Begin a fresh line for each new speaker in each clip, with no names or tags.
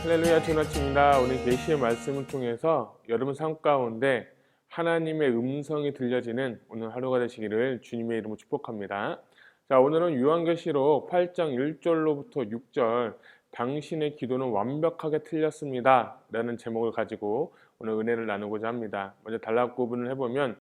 할렐루야, 주는 아침입니다. 오늘 계시의 말씀을 통해서 여러분 삶 가운데 하나님의 음성이 들려지는 오늘 하루가 되시기를 주님의 이름으로 축복합니다. 자, 오늘은 요한계시록 8장 1절로부터 6절 당신의 기도는 완벽하게 틀렸습니다 라는 제목을 가지고 오늘 은혜를 나누고자 합니다. 먼저 단락 구분을 해보면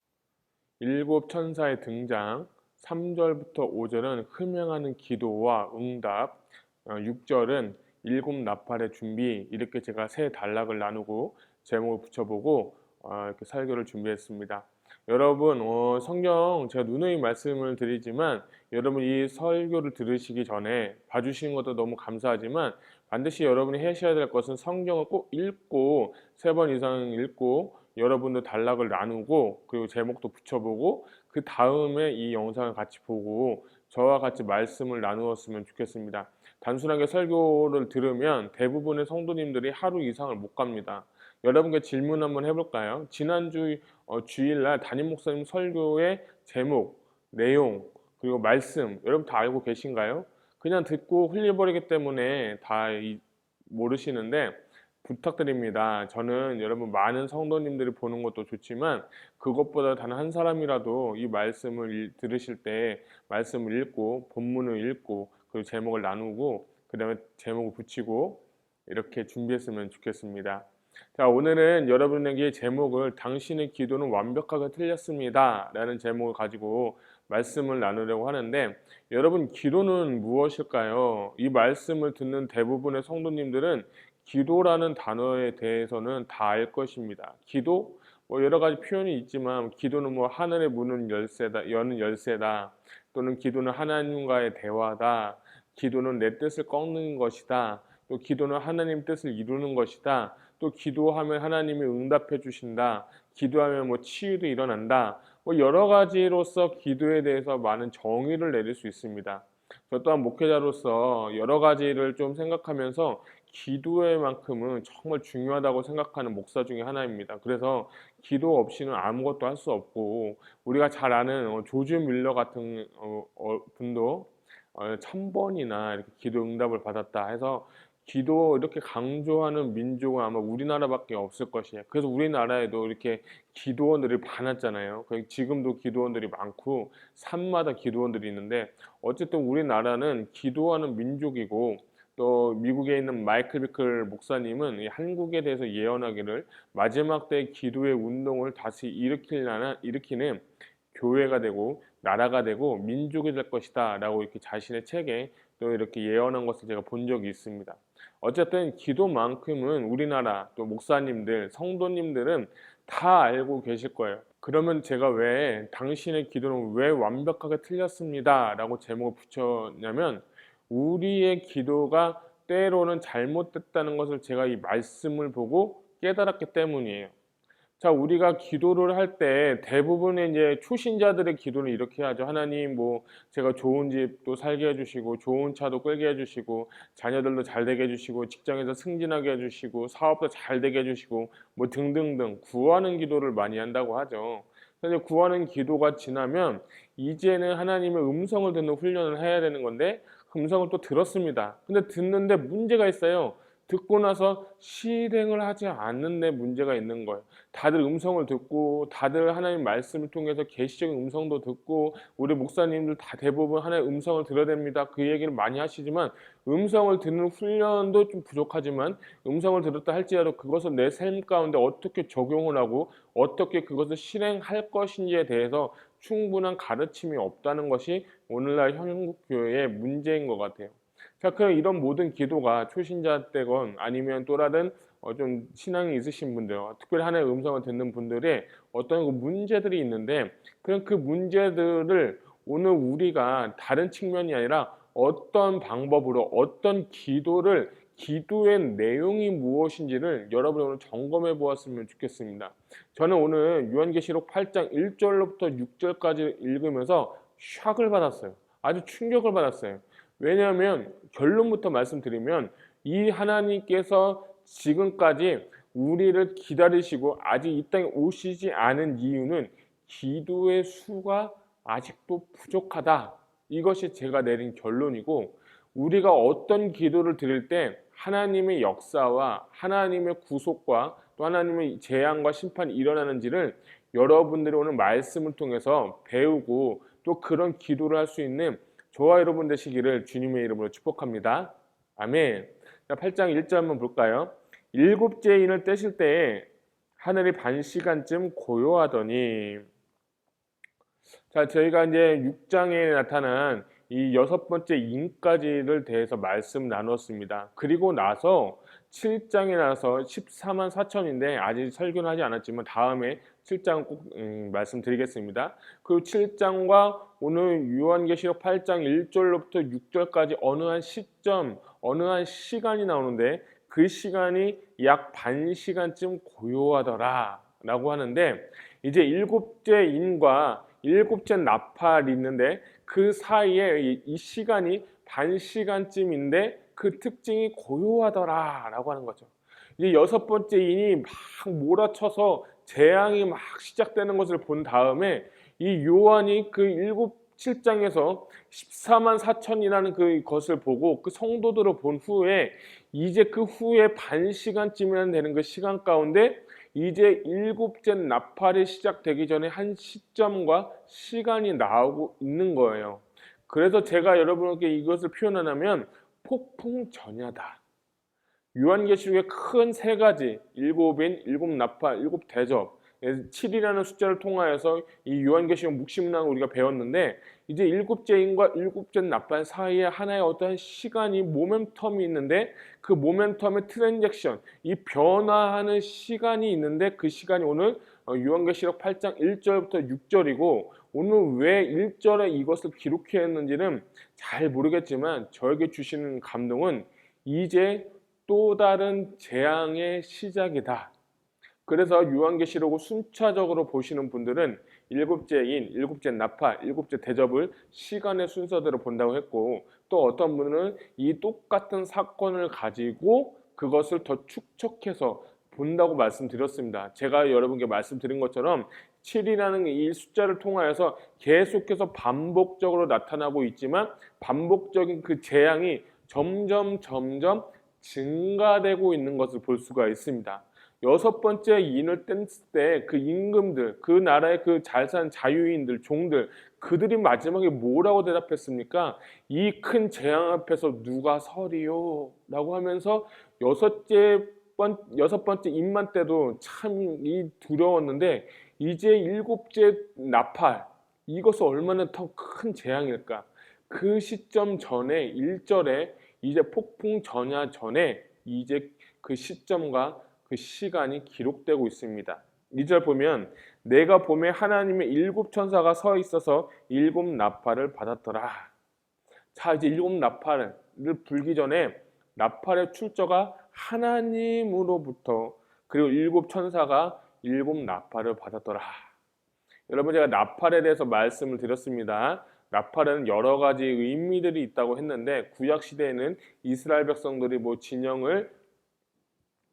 일곱 천사의 등장, 3절부터 5절은 흠명하는 기도와 응답, 6절은 일곱 나팔의 준비, 이렇게 제가 세 단락을 나누고 제목을 붙여보고 이렇게 설교를 준비했습니다. 여러분, 성경 제가 누누이 말씀을 드리지만 여러분 이 설교를 들으시기 전에 봐주시는 것도 너무 감사하지만 반드시 여러분이 하셔야 될 것은 성경을 꼭 읽고 3번 이상 읽고 여러분도 단락을 나누고 그리고 제목도 붙여보고 그 다음에 이 영상을 같이 보고 저와 같이 말씀을 나누었으면 좋겠습니다. 단순하게 설교를 들으면 대부분의 성도님들이 하루 이상을 못 갑니다. 여러분께 질문 한번 해볼까요? 지난주 주일날 담임 목사님 설교의 제목, 내용, 그리고 말씀 여러분 다 알고 계신가요? 그냥 듣고 흘려버리기 때문에 다 모르시는데 부탁드립니다. 저는 여러분 많은 성도님들이 보는 것도 좋지만 그것보다 단 한 사람이라도 이 말씀을 들으실 때 말씀을 읽고 본문을 읽고 그리고 제목을 나누고 그 다음에 제목을 붙이고 이렇게 준비했으면 좋겠습니다. 자, 오늘은 여러분에게 제목을 당신의 기도는 완벽하게 틀렸습니다 라는 제목을 가지고 말씀을 나누려고 하는데 여러분 기도는 무엇일까요? 이 말씀을 듣는 대부분의 성도님들은 기도라는 단어에 대해서는 다 알 것입니다. 기도? 여러 가지 표현이 있지만 기도는 하늘의 문은 열쇠다, 여는 열쇠다, 또는 기도는 하나님과의 대화다, 기도는 내 뜻을 꺾는 것이다, 또 기도는 하나님 뜻을 이루는 것이다, 또 기도하면 하나님이 응답해 주신다, 기도하면 치유도 일어난다, 여러 가지로서 기도에 대해서 많은 정의를 내릴 수 있습니다. 저 또한 목회자로서 여러 가지를 좀 생각하면서 기도의 만큼은 정말 중요하다고 생각하는 목사 중에 하나입니다. 그래서 기도 없이는 아무것도 할 수 없고 우리가 잘 아는 조지 밀러 같은 분도 1000번이나 이렇게 기도 응답을 받았다 해서 기도 이렇게 강조하는 민족은 아마 우리나라밖에 없을 것이에요. 그래서 우리나라에도 이렇게 기도원들이 많았잖아요. 지금도 기도원들이 많고 산마다 기도원들이 있는데 어쨌든 우리나라는 기도하는 민족이고 또 미국에 있는 마이클 비클 목사님은 이 한국에 대해서 예언하기를 마지막 때 기도의 운동을 다시 일으키는 교회가 되고 나라가 되고 민족이 될 것이다 라고 이렇게 자신의 책에 또 이렇게 예언한 것을 제가 본 적이 있습니다. 어쨌든 기도만큼은 우리나라 또 목사님들, 성도님들은 다 알고 계실 거예요. 그러면 제가 왜 당신의 기도는 왜 완벽하게 틀렸습니다 라고 제목을 붙였냐면 우리의 기도가 때로는 잘못됐다는 것을 제가 이 말씀을 보고 깨달았기 때문이에요. 자, 우리가 기도를 할 때 대부분의 이제 초신자들의 기도는 이렇게 하죠. 하나님, 제가 좋은 집도 살게 해주시고, 좋은 차도 끌게 해주시고, 자녀들도 잘 되게 해주시고, 직장에서 승진하게 해주시고, 사업도 잘 되게 해주시고, 등등등 구하는 기도를 많이 한다고 하죠. 근데 구하는 기도가 지나면 이제는 하나님의 음성을 듣는 훈련을 해야 되는 건데, 그 음성을 또 들었습니다. 근데 듣는데 문제가 있어요. 듣고 나서 실행을 하지 않는데 문제가 있는 거예요. 다들 음성을 듣고 다들 하나님 말씀을 통해서 계시적인 음성도 듣고 우리 목사님들 다 대부분 하나님의 음성을 들어야 됩니다. 그 얘기를 많이 하시지만 음성을 듣는 훈련도 좀 부족하지만 음성을 들었다 할지라도 그것을 내 삶 가운데 어떻게 적용을 하고 어떻게 그것을 실행할 것인지에 대해서 충분한 가르침이 없다는 것이 오늘날 한국교회의 문제인 것 같아요. 자, 그럼 이런 모든 기도가 초신자 때건 아니면 또 다른 좀 신앙이 있으신 분들, 특별히 하나님의 음성을 듣는 분들의 어떤 문제들이 있는데 그럼 그 문제들을 오늘 우리가 다른 측면이 아니라 어떤 방법으로 어떤 기도의 내용이 무엇인지를 여러분이 오늘 점검해 보았으면 좋겠습니다. 저는 오늘 요한계시록 8장 1절로부터 6절까지 읽으면서 샥을 받았어요. 아주 충격을 받았어요. 왜냐하면 결론부터 말씀드리면 이 하나님께서 지금까지 우리를 기다리시고 아직 이 땅에 오시지 않은 이유는 기도의 수가 아직도 부족하다. 이것이 제가 내린 결론이고 우리가 어떤 기도를 드릴 때 하나님의 역사와 하나님의 구속과 또 하나님의 재앙과 심판이 일어나는지를 여러분들이 오늘 말씀을 통해서 배우고 또 그런 기도를 할 수 있는 저와 여러분 되시기를 주님의 이름으로 축복합니다. 아멘. 자, 8장 1절 한번 볼까요? 일곱째 인을 떼실 때에 하늘이 반 시간쯤 고요하더니. 자, 저희가 이제 6장에 나타난 이 여섯 번째 인까지를 대해서 말씀 나눴습니다. 그리고 나서 7장에 나서 14만 4천인데 아직 설교는 하지 않았지만 다음에 7장 꼭 말씀드리겠습니다. 그리고 7장과 오늘 요한계시록 8장 1절로부터 6절까지 어느 한 시점, 어느 한 시간이 나오는데 그 시간이 약 반 시간쯤 고요하더라 라고 하는데, 이제 일곱째 인과 일곱째 나팔이 있는데 그 사이에 이 시간이 반 시간쯤인데 그 특징이 고요하더라 라고 하는 거죠. 이제 여섯 번째 인이 막 몰아쳐서 재앙이 막 시작되는 것을 본 다음에 이 요한이 그 7장에서 14만 4천이라는 것을 보고 그 성도들을 본 후에 이제 그 후에 반 시간쯤이나 되는 그 시간 가운데 이제 일곱째 나팔이 시작되기 전에 한 시점과 시간이 나오고 있는 거예요. 그래서 제가 여러분에게 이것을 표현하면 폭풍 전야다. 요한계시록의 큰 세 가지, 일곱인, 일곱 나팔, 일곱 대접, 7이라는 숫자를 통하여서 이 요한계시록 묵시문학을 우리가 배웠는데, 이제 일곱째 인과 일곱째 나팔 사이에 하나의 어떤 시간이 모멘텀이 있는데 그 모멘텀의 트랜잭션, 이 변화하는 시간이 있는데 그 시간이 오늘 요한계시록 8장 1절부터 6절이고, 오늘 왜 1절에 이것을 기록했는지는 잘 모르겠지만 저에게 주시는 감동은 이제 또 다른 재앙의 시작이다. 그래서 요한계시록을 순차적으로 보시는 분들은 일곱째 인, 일곱째 나팔, 일곱째 대접을 시간의 순서대로 본다고 했고, 또 어떤 분은 이 똑같은 사건을 가지고 그것을 더 축적해서 본다고 말씀드렸습니다. 제가 여러분께 말씀드린 것처럼 7이라는 이 숫자를 통하여서 계속해서 반복적으로 나타나고 있지만 반복적인 그 재앙이 점점 증가되고 있는 것을 볼 수가 있습니다. 여섯 번째 인을 뗐을 때 그 임금들, 그 나라의 그 잘 산 자유인들, 종들, 그들이 마지막에 뭐라고 대답했습니까? 이 큰 재앙 앞에서 누가 서리요? 라고 하면서 여섯 번째 인만 때도 참 두려웠는데 이제 일곱째 나팔, 이것은 얼마나 더 큰 재앙일까? 그 시점 전에 1절에 이제 폭풍 전야 전에 이제 그 시점과 그 시간이 기록되고 있습니다. 2절 보면 내가 봄에 하나님의 일곱 천사가 서 있어서 일곱 나팔을 받았더라. 자, 이제 일곱 나팔을 불기 전에 나팔의 출처가 하나님으로부터, 그리고 일곱 천사가 일곱 나팔을 받았더라. 여러분, 제가 나팔에 대해서 말씀을 드렸습니다. 나팔에는 여러 가지 의미들이 있다고 했는데 구약 시대에는 이스라엘 백성들이 진영을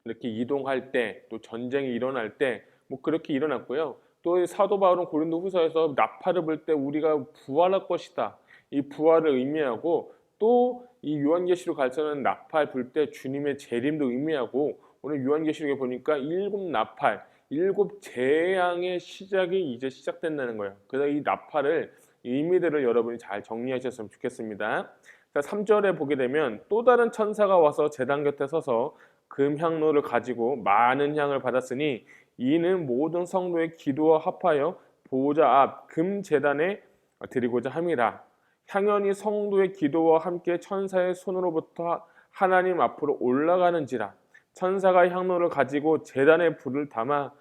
이렇게 이동할 때, 또 전쟁이 일어날 때 그렇게 일어났고요. 또 사도 바울은 고린도후서에서 나팔을 불 때 우리가 부활할 것이다, 이 부활을 의미하고, 또 이 요한계시록 가르쳐는 나팔 불 때 주님의 재림도 의미하고, 오늘 요한계시록에 보니까 일곱 나팔, 일곱 재앙의 시작이 이제 시작된다는 거예요. 그래서 이 나팔을 의미들을 여러분이 잘 정리하셨으면 좋겠습니다. 자, 3절에 보게 되면 또 다른 천사가 와서 제단 곁에 서서 금향로를 가지고 많은 향을 받았으니 이는 모든 성도의 기도와 합하여 보호자 앞 금제단에 드리고자 함이라. 향연이 성도의 기도와 함께 천사의 손으로부터 하나님 앞으로 올라가는지라. 천사가 향로를 가지고 제단에 불을 담아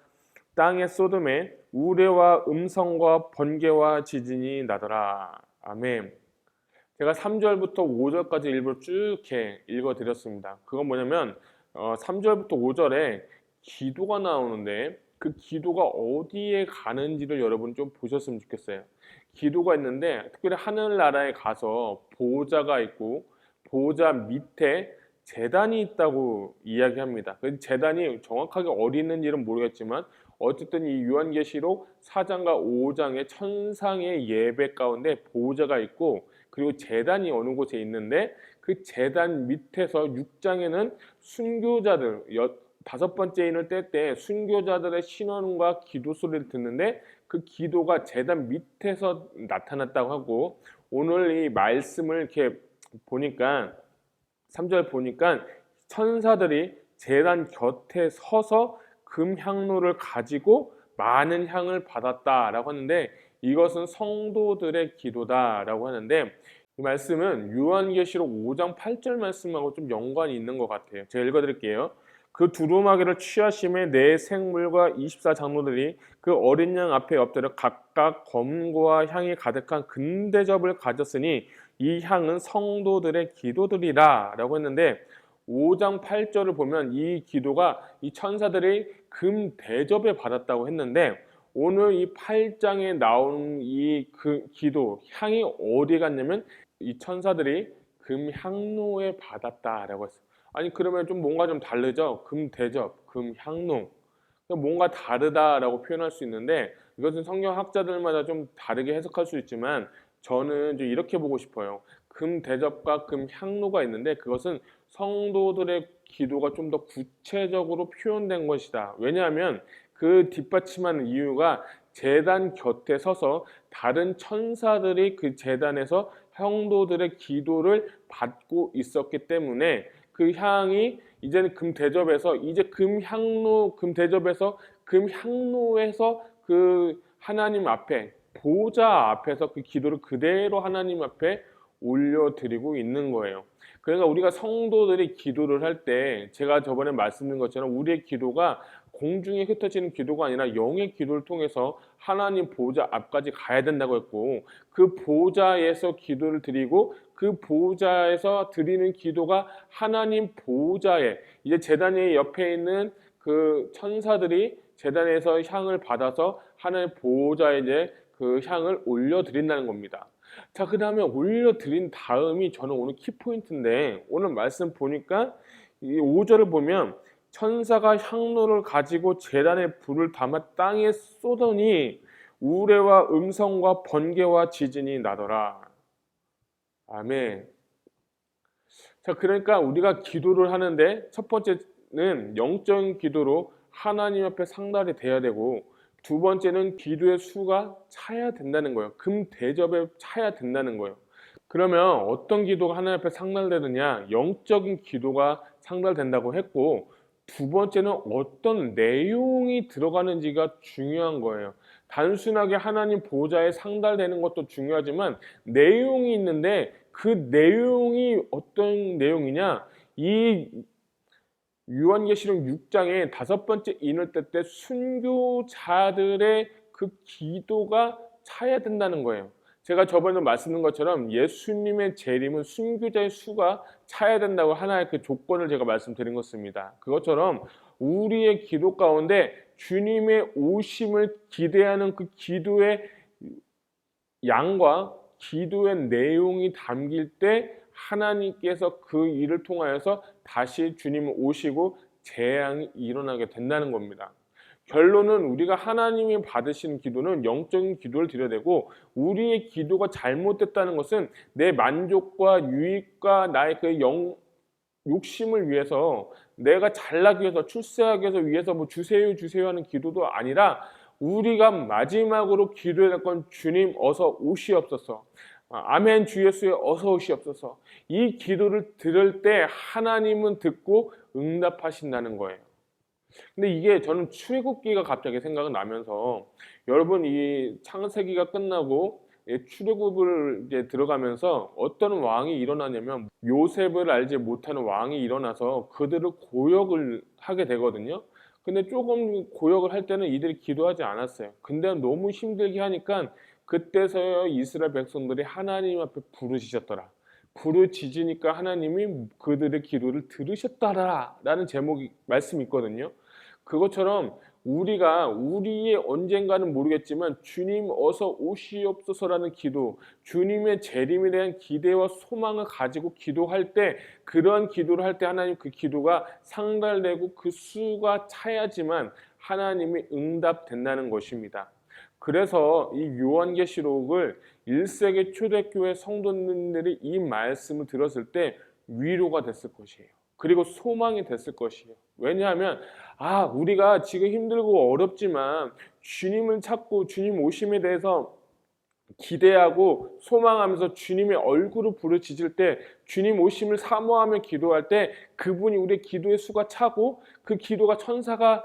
땅에 쏟음에 우레와 음성과 번개와 지진이 나더라. 아멘. 제가 3절부터 5절까지 일부러 쭉 읽어드렸습니다. 그건 뭐냐면 3절부터 5절에 기도가 나오는데 그 기도가 어디에 가는지를 여러분 좀 보셨으면 좋겠어요. 기도가 있는데 특별히 하늘나라에 가서 보호자가 있고 보호자 밑에 제단이 있다고 이야기합니다. 그 제단이 정확하게 어디 있는지는 모르겠지만 어쨌든 이 요한계시록 4장과 5장의 천상의 예배 가운데 보호자가 있고 그리고 제단이 어느 곳에 있는데 그 제단 밑에서 6장에는 순교자들 다섯 번째 인을 뗄 때 순교자들의 신원과 기도 소리를 듣는데 그 기도가 제단 밑에서 나타났다고 하고, 오늘 이 말씀을 이렇게 보니까 3절 보니까 천사들이 제단 곁에 서서 금향로를 가지고 많은 향을 받았다라고 하는데, 이것은 성도들의 기도다라고 하는데, 이 말씀은 요한계시록 5장 8절 말씀하고 좀 연관이 있는 것 같아요. 제가 읽어드릴게요. 그 두루마기를 취하심에 네 생물과 24장로들이 그 어린 양 앞에 엎드려 각각 검과 향이 가득한 금대접을 가졌으니 이 향은 성도들의 기도들이라 라고 했는데, 5장 8절을 보면 이 기도가 이 천사들이 금대접에 받았다고 했는데, 오늘 이 8장에 나온 이 그 기도 향이 어디 갔냐면 이 천사들이 금향로에 받았다라고 했어요. 아니 그러면 좀 뭔가 좀 다르죠. 금대접, 금향로, 뭔가 다르다라고 표현할 수 있는데, 이것은 성경학자들마다 좀 다르게 해석할 수 있지만 저는 좀 이렇게 보고 싶어요. 금대접과 금향로가 있는데 그것은 성도들의 기도가 좀 더 구체적으로 표현된 것이다. 왜냐하면 그 뒷받침하는 이유가 제단 곁에 서서 다른 천사들이 그 제단에서 성도들의 기도를 받고 있었기 때문에 그 향이 이제는 금대접에서 이제 금대접에서 금향로에서 그 하나님 앞에 보좌 앞에서 그 기도를 그대로 하나님 앞에 올려드리고 있는 거예요. 그러니까 우리가 성도들이 기도를 할 때 제가 저번에 말씀드린 것처럼 우리의 기도가 공중에 흩어지는 기도가 아니라 영의 기도를 통해서 하나님 보좌 앞까지 가야 된다고 했고, 그 보좌에서 기도를 드리고 그 보좌에서 드리는 기도가 하나님 보좌에 이제 제단의 옆에 있는 그 천사들이 제단에서 향을 받아서 하나님 보좌에 이제 그 향을 올려드린다는 겁니다. 자, 그 다음에 올려드린 다음이 저는 오늘 키포인트인데, 오늘 말씀 보니까 이 5절을 보면 천사가 향로를 가지고 제단에 불을 담아 땅에 쏘더니 우레와 음성과 번개와 지진이 나더라. 아멘. 자, 그러니까 우리가 기도를 하는데 첫 번째는 영적인 기도로 하나님 앞에 상달이 돼야 되고, 두 번째는 기도의 수가 차야 된다는 거예요. 금대접에 차야 된다는 거예요. 그러면 어떤 기도가 하나님 앞에 상달되느냐? 영적인 기도가 상달된다고 했고, 두 번째는 어떤 내용이 들어가는지가 중요한 거예요. 단순하게 하나님 보좌에 상달되는 것도 중요하지만 내용이 있는데 그 내용이 어떤 내용이냐? 이 요한계시록 6장에 다섯 번째 인을 뗄 때 순교자들의 그 기도가 차야 된다는 거예요. 제가 저번에 말씀드린 것처럼 예수님의 재림은 순교자의 수가 차야 된다고 하나의 그 조건을 제가 말씀드린 것입니다. 그것처럼 우리의 기도 가운데 주님의 오심을 기대하는 그 기도의 양과 기도의 내용이 담길 때 하나님께서 그 일을 통하여서 다시 주님은 오시고 재앙이 일어나게 된다는 겁니다. 결론은 우리가 하나님이 받으시는 기도는 영적인 기도를 드려야 되고, 우리의 기도가 잘못됐다는 것은 내 만족과 유익과 나의 그 욕심을 위해서, 내가 잘나기 위해서, 출세하기 위해서 뭐 주세요 주세요 하는 기도도 아니라, 우리가 마지막으로 기도해야 될 건 주님 어서 오시옵소서, 아멘 주 예수여 어서 오시옵소서. 이 기도를 들을 때 하나님은 듣고 응답하신다는 거예요. 근데 이게 저는 출애굽기가 갑자기 생각이 나면서, 여러분 이 창세기가 끝나고 출애굽을 이제 들어가면서 어떤 왕이 일어나냐면 요셉을 알지 못하는 왕이 일어나서 그들을 고역을 하게 되거든요. 근데 조금 고역을 할 때는 이들이 기도하지 않았어요. 근데 너무 힘들게 하니까 그때서야 이스라엘 백성들이 하나님 앞에 부르짖었더라. 부르짖으니까 하나님이 그들의 기도를 들으셨더라 라는 제목이 말씀이 있거든요. 그것처럼 우리가 우리의 언젠가는 모르겠지만 주님 어서 오시옵소서라는 기도, 주님의 재림에 대한 기대와 소망을 가지고 기도할 때, 그런 기도를 할 때 하나님 그 기도가 상달되고 그 수가 차야지만 하나님이 응답된다는 것입니다. 그래서 이 요한계시록을 1세기 초대교회 성도님들이 이 말씀을 들었을 때 위로가 됐을 것이에요. 그리고 소망이 됐을 것이에요. 왜냐하면 우리가 지금 힘들고 어렵지만 주님을 찾고 주님 오심에 대해서 기대하고 소망하면서 주님의 얼굴을 부르짖을 때, 주님 오심을 사모하며 기도할 때 그분이 우리의 기도의 수가 차고 그 기도가 천사가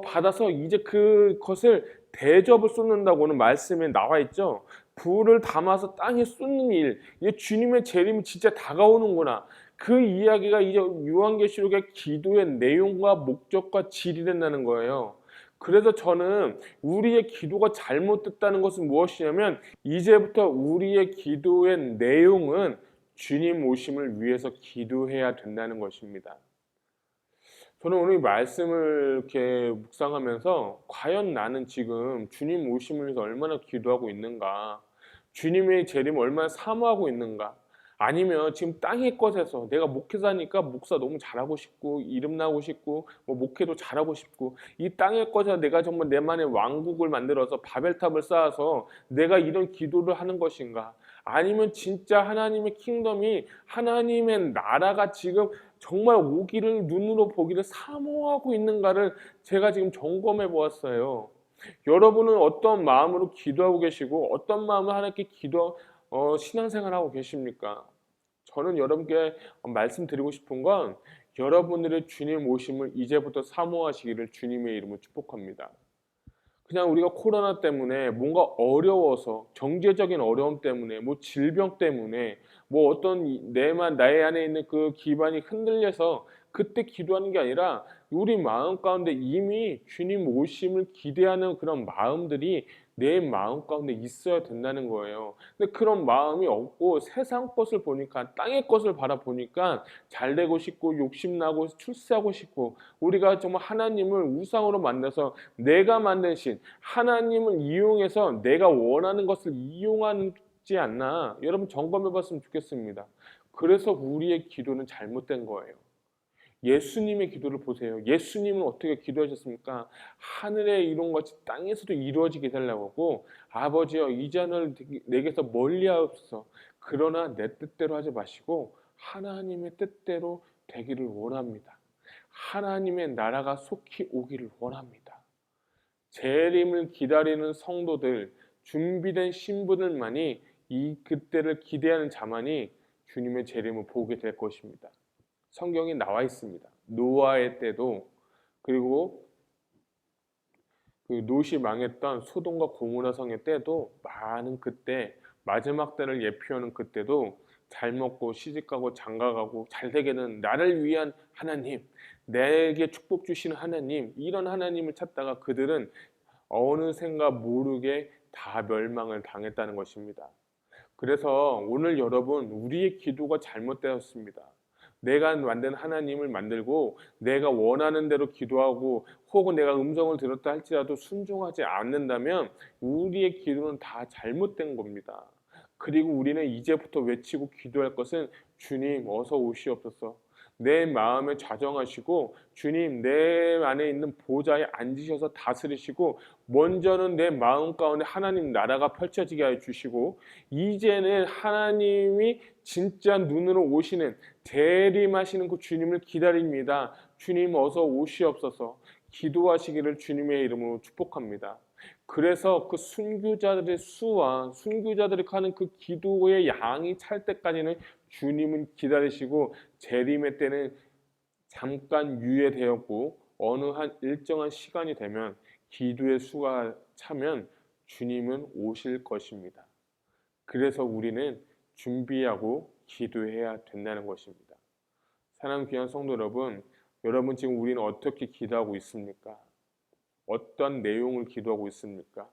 받아서 이제 그것을 대접을 쏟는다고는 말씀에 나와 있죠. 불을 담아서 땅에 쏟는 일, 이제 주님의 재림이 진짜 다가오는구나. 그 이야기가 이제 요한계시록의 기도의 내용과 목적과 질이 된다는 거예요. 그래서 저는 우리의 기도가 잘못됐다는 것은 무엇이냐면, 이제부터 우리의 기도의 내용은 주님 오심을 위해서 기도해야 된다는 것입니다. 저는 오늘 이 말씀을 이렇게 묵상하면서 과연 나는 지금 주님 오심을 위해서 얼마나 기도하고 있는가? 주님의 재림을 얼마나 사모하고 있는가? 아니면 지금 땅의 것에서 내가 목회자니까 목사 너무 잘하고 싶고 이름 나고 싶고 뭐 목회도 잘하고 싶고 이 땅의 것에서 내가 정말 내만의 왕국을 만들어서 바벨탑을 쌓아서 내가 이런 기도를 하는 것인가? 아니면 진짜 하나님의 킹덤이, 하나님의 나라가 지금 정말 오기를, 눈으로 보기를 사모하고 있는가를 제가 지금 점검해 보았어요. 여러분은 어떤 마음으로 기도하고 계시고 어떤 마음으로 하나님께 신앙생활하고 계십니까? 저는 여러분께 말씀드리고 싶은 건, 여러분들의 주님 오심을 이제부터 사모하시기를 주님의 이름으로 축복합니다. 그냥 우리가 코로나 때문에 뭔가 어려워서, 경제적인 어려움 때문에, 뭐 질병 때문에, 뭐 어떤 나의 안에 있는 그 기반이 흔들려서 그때 기도하는 게 아니라, 우리 마음 가운데 이미 주님 오심을 기대하는 그런 마음들이 내 마음 가운데 있어야 된다는 거예요. 근데 그런 마음이 없고 세상 것을 보니까, 땅의 것을 바라보니까 잘 되고 싶고 욕심나고 출세하고 싶고, 우리가 정말 하나님을 우상으로 만나서 내가 만든 신, 하나님을 이용해서 내가 원하는 것을 이용하지 않나, 여러분 점검해 봤으면 좋겠습니다. 그래서 우리의 기도는 잘못된 거예요. 예수님의 기도를 보세요. 예수님은 어떻게 기도하셨습니까? 하늘에 이룬 것이 땅에서도 이루어지게 해달라고 하고, 아버지여 이 잔을 내게서 멀리하옵소서. 그러나 내 뜻대로 하지 마시고 하나님의 뜻대로 되기를 원합니다. 하나님의 나라가 속히 오기를 원합니다. 재림을 기다리는 성도들, 준비된 신부들만이, 이 그때를 기대하는 자만이 주님의 재림을 보게 될 것입니다. 성경에 나와 있습니다. 노아의 때도, 그리고 그 롯이 망했던 소돔과 고모라 성의 때도, 많은 그때 마지막 때를 예표하는 그때도 잘 먹고 시집가고 장가가고 잘 되게는 나를 위한 하나님, 내게 축복 주시는 하나님, 이런 하나님을 찾다가 그들은 어느샌가 모르게 다 멸망을 당했다는 것입니다. 그래서 오늘 여러분, 우리의 기도가 잘못되었습니다. 내가 만든 하나님을 만들고 내가 원하는 대로 기도하고, 혹은 내가 음성을 들었다 할지라도 순종하지 않는다면 우리의 기도는 다 잘못된 겁니다. 그리고 우리는 이제부터 외치고 기도할 것은, 주님 어서 오시옵소서. 내 마음에 좌정하시고 주님 내 안에 있는 보좌에 앉으셔서 다스리시고, 먼저는 내 마음 가운데 하나님 나라가 펼쳐지게 해 주시고, 이제는 하나님이 진짜 눈으로 오시는, 재림하시는 그 주님을 기다립니다. 주님 어서 오시옵소서. 기도하시기를 주님의 이름으로 축복합니다. 그래서 그 순교자들의 수와 순교자들이 하는 그 기도의 양이 찰 때까지는 주님은 기다리시고, 재림의 때는 잠깐 유예되었고 어느 한 일정한 시간이 되면, 기도의 수가 차면 주님은 오실 것입니다. 그래서 우리는 준비하고 기도해야 된다는 것입니다. 사랑하는 귀한 성도 여러분, 여러분 지금 우리는 어떻게 기도하고 있습니까? 어떤 내용을 기도하고 있습니까?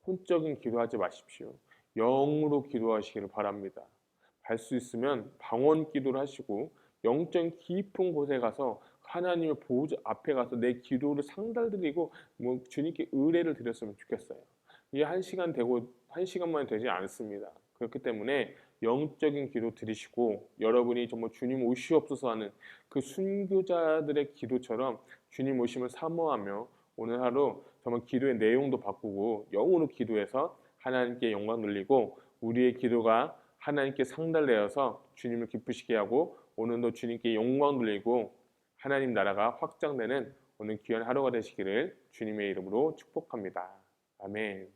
혼적인 기도하지 마십시오. 영으로 기도하시기를 바랍니다. 할 수 있으면 방언 기도를 하시고 영적인 깊은 곳에 가서 하나님의 보호자 앞에 가서 내 기도를 상달드리고 주님께 의뢰를 드렸으면 좋겠어요. 이게 한 시간만 되지 않습니다. 그렇기 때문에 영적인 기도 드리시고, 여러분이 정말 주님 오시옵소서 하는 그 순교자들의 기도처럼 주님 오심을 사모하며 오늘 하루 정말 기도의 내용도 바꾸고 영으로 기도해서 하나님께 영광 돌리고 우리의 기도가 하나님께 상달되어서 주님을 기쁘시게 하고 오늘도 주님께 영광 돌리고 하나님 나라가 확장되는 오늘 귀한 하루가 되시기를 주님의 이름으로 축복합니다. 아멘.